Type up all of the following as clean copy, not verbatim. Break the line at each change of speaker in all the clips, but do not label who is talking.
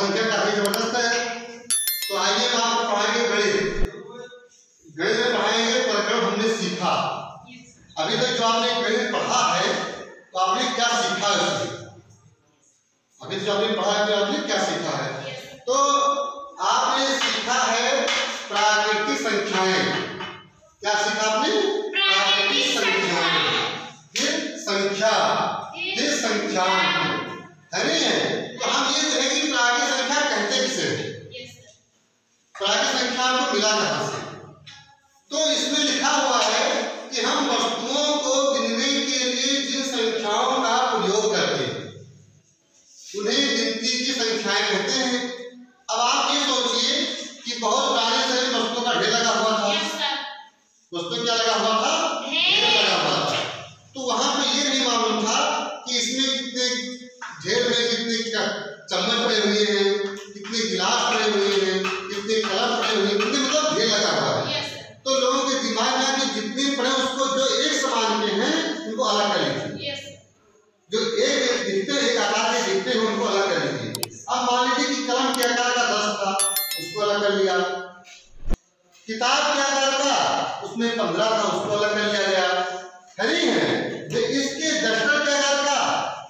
संख्या काफी जबरदस्त है। तो आइए हम आपको पढ़ाएंगे गणित। गणित में पढ़ाएंगे प्रकरण हमने सीखा। अभी तक जो आपने गणित पढ़ा है तो आपने क्या सीखा है? अभी जो आपने पढ़ा है तो आपने क्या सीखा है? तो आपने सीखा है प्राकृतिक संख्याएं। क्या सीखा आपने? प्राकृतिक संख्याएं। ये संख्या, ये संख्याएं है नहीं है? तो हम ये कहेंगे कि प्राकृतिक संख्या कहते किसे? प्राकृतिक संख्या को मिला कहां से? तो इसमें लिखा हुआ है कि हम वस्तुओं को गिनने के लिए जिन संख्याओं का प्रयोग करते हैं उन्हें गिनती की संख्याएं कहते हैं। अब आप ये सोचिए कि बहुत पुराने समय में वस्तुओं का ढेर लगा हुआ था। वस्तु क्या लगा हुआ था? ढेर लगा हुआ था। तो वहां पे ये नहीं मालूम था कि इसमें कितने ढेर में कितने चम्मच पड़े हुए हैं, कितने गिलास पड़े हुए हैं, कितने कलम पड़े हुए हैं, कितने मतलब ढेर लगा हुआ है। तो लोगों के दिमाग में कि जितने पड़े उसको जो एक समान के हैं उनको अलग कर लीजिए। जो एक दिखते एक आकार के दिखते हैं उनको अलग कर लीजिए। अब मान लीजिए कि कलम के आकार का 10 था, उसको अलग कर लिया। किताब के आकार का उसमें 15 था, उसको अलग कर लिया गया, है नहीं है? जो इसके डस्टर के आकार का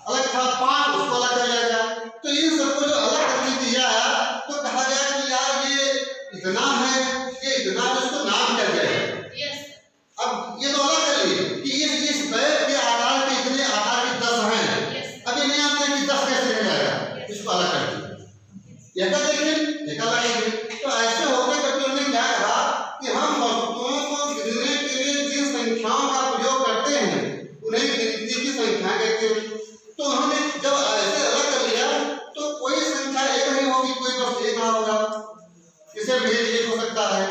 अलग था 5, उसको अलग कर लिया गया। तो इन सबको जो अलग करके दिया तो कहा गया कि यार ये इतना है, ये इतना है, उसको नाम क्या दिया है? अब ये तो अलग कर लिए कि इस बैग के आकार के इतने आकार के 10 हैं। अब ये नहीं आते कि 10 कैसे हो जाएगा, इसको अलग कर दिया। एक देखिए एक अलग कर दिया। तो ऐसे होते करते उन्होंने क्या कहा कि हम वस्तुओं को गिनने के लिए जिन संख्याओं का प्रयोग करते हैं उन्हें गिनती की संख्या कहते हैं। तो उन्होंने जब ऐसे अलग कर लिया तो कोई संख्या एक नहीं होगी, कोई बस एक ना होगा। इसे भेद एक हो सकता है,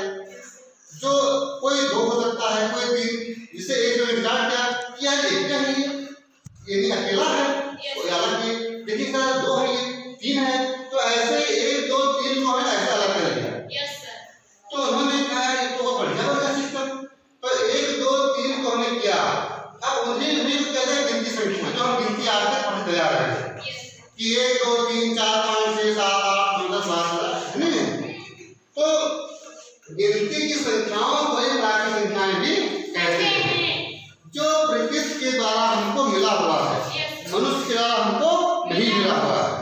जो कोई 2 हो सकता है, कोई 3। जिसे एक में विचार किया एक क्या है, ये नहीं अकेला है, कोई अलग है। लेकिन सर 2 है, ये 3 है। तो ऐसे 1 2 3 को है ऐसे अलग कर दिया। तो उन्होंने कहा ये तो बढ़िया हो गया सिस्टम। तो 1 2 3 को हमने किया। अब उन्हें भी कहते हैं गिनती संख्या, जो हम गिनती आज तक पढ़ते जा रहे हैं कि 1 2 3 4 5 6 7 8 9 10 12 है नहीं? तो गिनती की संख्याओं को प्राकृतिक संख्याएं भी कहते हैं, जो प्रकृति के द्वारा हमको मिला हुआ है, मनुष्य के द्वारा हमको नहीं मिला हुआ है।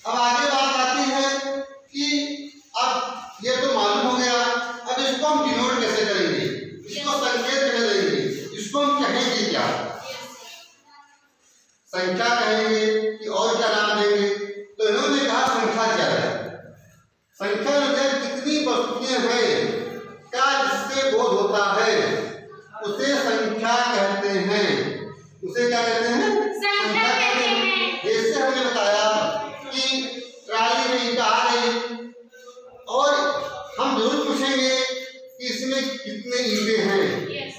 अब आगे बात आती है कि अब ये तो मालूम हो गया, अब इसको हम डिनोट कैसे करेंगे, इसको संकेत कैसे देंगे, इसको हम कहेंगे क्या? संख्या कहेंगे कि और क्या नाम देंगे? तो इन्होंने कहा संख्या क्या है? संख्या में कितनी वस्तुएं हैं क्या जिससे बोध होता है उसे संख्या कहते हैं। उसे क्या कहते हैं? संख्या कहते हैं। जैसे हमने बताया कि ट्राली में ईंट आ गई और हम जरूर पूछेंगे कि इसमें कितने ईंटे हैं।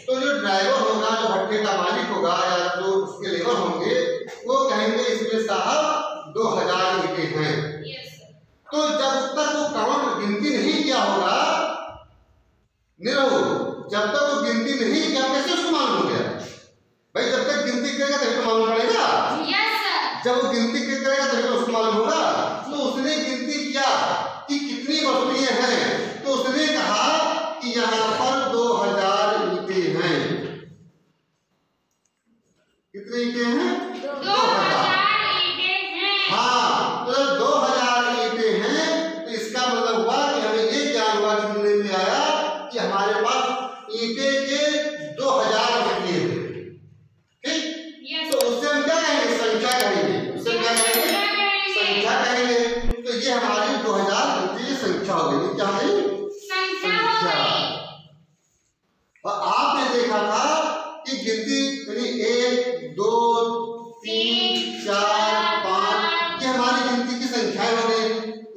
तो जो ड्राइवर होगा, जो भट्टे का मालिक होगा या जो उसके लेबर होंगे वो कहेंगे इसमें साहब 2000 ईंटे हैं। तो जब तक वो काउंट गिनती नहीं किया होगा निरहु, जब तक वो गिनती नहीं किया कैसे उसको मालूम हो गया? भाई जब तक गिनती करेगा तभी तो मालूम पड़ेगा। जब वो गिनती करेगा तभी तो उसको मालूम होगा। तो उसने गिनती किया कि कितनी वस्तुएं हैं, तो उसने कहा कि यहाँ पर 2000 ईंटे हैं। कितने ईंटे हैं? 2000 ईंटे हैं। हाँ, तो 2000 ईंटे हैं। तो इसका मतलब हुआ कि हमें ये ज्ञान हुआ गिनने में आया कि हमारे पास ईंटे के 2000 ईंटे हैं। ठीक? तो उससे हम क्या कहेंगे? संख्या कहेंगे। उससे क्या कहेंगे? संख्या कहेंगे। तो ये हमारी 2000 ईंटे की संख्या हो गई। क्या है? संख्या। और आपने देखा था कि गिनती यानी 1 2 3 4 5 ये हमारी गिनती की संख्याएं हो गई।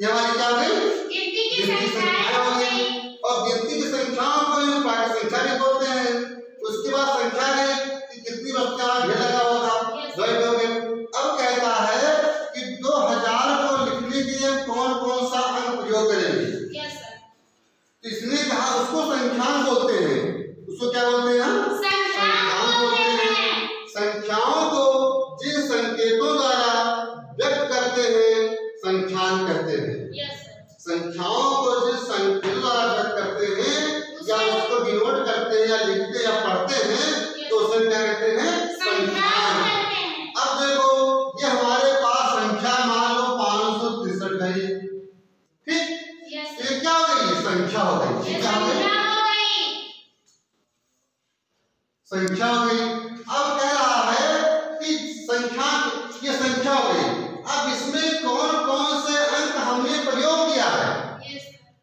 ये हमारी क्या हो गई? गिनती की संख्याएं हो गई। और गिनती की संख्याओं को हम प्राकृतिक संख्या भी बोलते हैं। उसके बाद संख्या में कि कितनी वस्तुएं ढेर लगा हुआ था, हो गए। अब कहता है कि 2000 को लिखने के लिए कौन कौन सा अंक प्रयोग करेंगे? तो इसने कहा उसको संख्यान कहते हैं। संख्याओं को जिस संख्या द्वारा व्यक्त करते हैं या उसको डिनोट करते हैं या लिखते या पढ़ते हैं तो उसे क्या कहते हैं? संख्यान। अब देखो ये हमारे पास संख्या मान लो 563 है, ठीक? ये क्या हो गई? संख्या हो गई। संख्या हो गई। अब कह रहा है कि संख्या, ये संख्या हो गई। अब इसमें कौन कौन से अंक हमने प्रयोग किया है?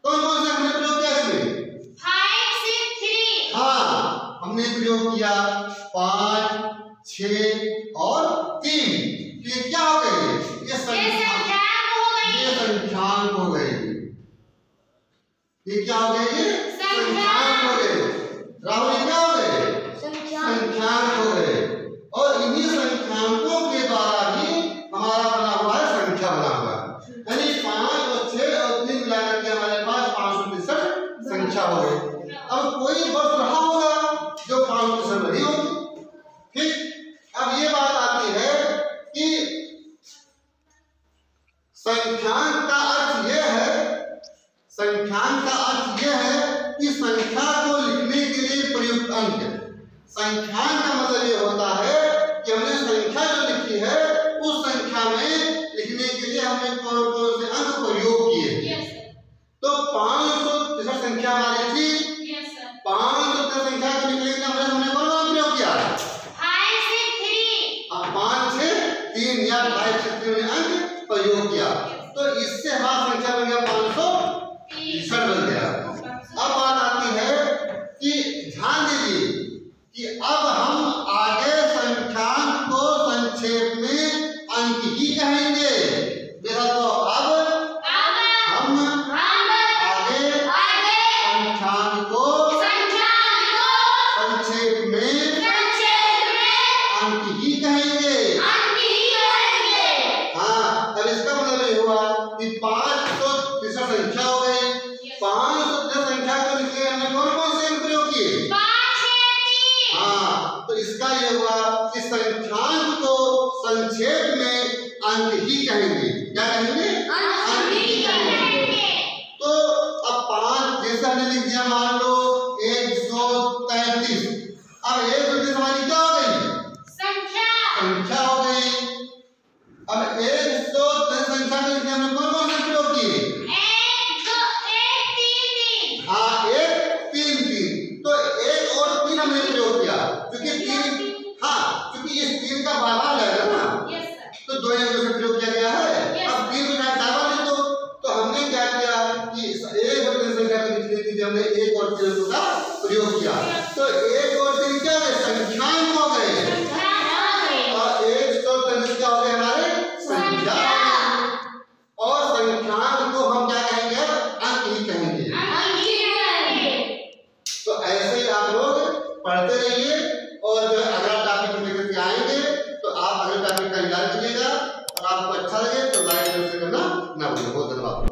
कौन कौन से हमने प्रयोग किया इसमें?
5, 6, 3।
हाँ, हमने प्रयोग किया 5, 6 और 3। ये क्या हो गई? ये संख्यान हो गई। ये संख्यान हो गई। ये क्या हो गई? ये संख्यान हो गए। राहुल क्या हो गए? संख्यान हो गए। और इन्हीं संख्याकों के द्वारा ही हमारा बना हुआ है संख्या बना हुआ है। यानी 5 और 6 और 3 मिलाकर के हमारे पास 563 संख्या हो गई। अब कोई वर्ष रहा होगा जो 563 नहीं होगी, ठीक? अब ये बात आती है कि संख्यान का अर्थ यह है, संख्यान का अर्थ यह है कि संख्या को लिखने के लिए प्रयुक्त अंक। संख्यान का मतलब ये होता है कि हमने संख्या जो लिखी है उस संख्या में लिखने के लिए हमने कौन कौन से अंक प्रयोग किए। तो 563 संख्या हमारी थी। 563 संख्या को लिखने के लिए हमने कौन कौन प्रयोग किया?
5 से 3।
5 से 3 या 5 से 3 अंक प्रयोग किया। तो इससे हमारा संख्या बन गया 563 बन गया। अब बात आती है कि ध्यान दीजिए कि अब हम आगे संख्यान को संक्षेप में अंक ही कहेंगे। देखो तो अब हम आगे संख्यान को संक्षेप में अंक ही कहेंगे। हाँ, अब इसका मतलब ये हुआ कि 563 संख्या हो गई। 563 संख्या को लिखने हमने कौन कौन से अंक प्रयोग किए? हाँ, तो इसका ये हुआ कि संख्यान को संक्षेप में अंक ही कहेंगे। क्या कहेंगे? अंक ही कहेंगे। तो अब 5 जैसे हमने लिख दिया, मान लो 133। अब 133 हमारी क्या हो गई? संख्या हो गई। अब 133 संख्या के लिए हमने कौन कौन से प्रयोग किए?
1, 2, 1, 3।
हाँ, 1, 3, 3। तो 1 और 3 हमने प्रयोग किया क्योंकि 3, हाँ, क्योंकि इस 3 का बार-बार लगेगा ना, तो 2 अंकों से प्रयोग किया गया है। अब 3 को चाहे 4 बार लिख दो। तो हमने क्या किया कि 1 और 3 संख्या को लिखने के लिए हमने 1 और 3 अंकों का प्रयोग किया। तो 1 और 3 क्या है? संख्यान हो गए। और 133 क्या हो गए? हमारे संख्या। और संख्यान को हम क्या कहेंगे? अंक ही कहेंगे। तो ऐसे ही आप लोग पढ़ते रहिए और जो अगला टॉपिक लेकर के आएंगे तो आप अगले टॉपिक का इंतजार कीजिएगा। और आपको अच्छा लगे तो लाइक करना ना भूलिए। बहुत धन्यवाद।